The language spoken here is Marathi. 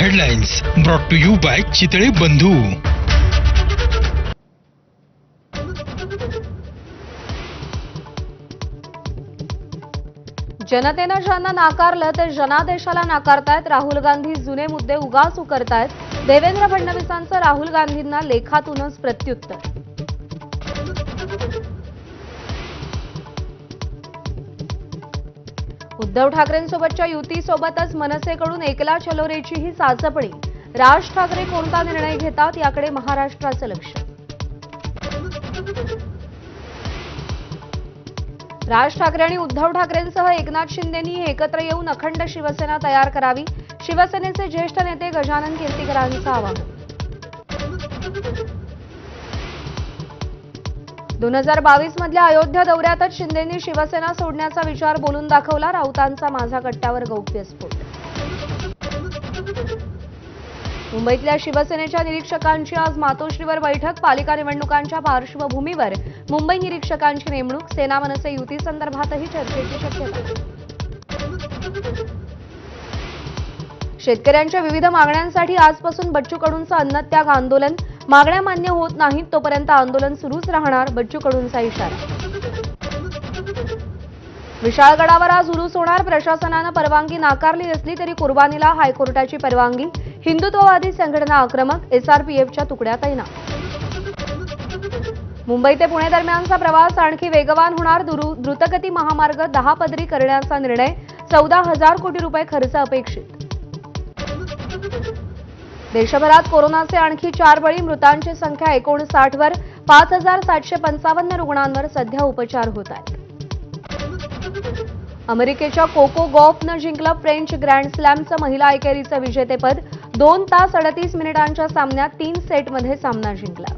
Headlines brought to you by Chitale Bandhu. जनतेनं ज्यांना नाकारलं ते जनादेशाला नाकारतायत. राहुल गांधी जुने मुद्दे उगाच उकरतायत. देवेंद्र फडणवीसांचं राहुल गांधींना लेखातूनच प्रत्युत्तर. उद्धव ठाकरेंसोबतच्या युतीसोबतच मनसेकडून एकला चलोरेचीही चाचपणी. राज ठाकरे कोणता निर्णय घेतात याकडे महाराष्ट्राचं लक्ष. राज ठाकरे आणि उद्धव ठाकरेंसह एकनाथ शिंदेंनी एकत्र येऊन अखंड शिवसेना तयार करावी. शिवसेनेचे ज्येष्ठ नेते गजानन कीर्तीकरांचं आवाहन. 2022 मधल्या अयोध्या दौऱ्यातच शिंदेंनी शिवसेना सोडण्याचा विचार बोलून दाखवला. राऊतांचा माझा कट्ट्यावर गौप्यस्फोट. मुंबईतल्या शिवसेनेच्या निरीक्षकांची आज मातोश्रीवर बैठक. पालिका निवडणुकांच्या पार्श्वभूमीवर मुंबई निरीक्षकांची नेमणूक. सेना मनसे युती संदर्भातही चर्चेची शक्यता. शेतकऱ्यांच्या विविध मागण्यांसाठी आजपासून बच्चू कडूंचं अन्नत्याग आंदोलन. मागण्या मान्य होत नाहीत तोपर्यंत आंदोलन सुरूच राहणार. बच्चू कडूंचा इशारा. विशाळगडावर आज उरूस होणार. प्रशासनानं परवानगी नाकारली असली तरी कुर्बानीला हायकोर्टाची परवानगी. हिंदुत्ववादी संघटना आक्रमक. एसआरपीएफच्या तुकड्या तैनात. मुंबई ते पुणे दरम्यानचा प्रवास आणखी वेगवान होणार. द्रुतगती महामार्ग 10 पदरी करण्याचा निर्णय. 14,000 कोटी रुपये खर्च अपेक्षित. देशभरात कोरोनाचे आणखी 4 बळी. मृतांची संख्या 59 वर. 5,755 रुग्णांवर सध्या उपचार होत आहेत. अमेरिकेच्या कोको गॉफनं जिंकलं फ्रेंच ग्रँड स्लॅमचं महिला एकेरीचं विजेतेपद. 2 तास 38 मिनिटांच्या सामन्यात 3 सेटमध्ये सामना जिंकला.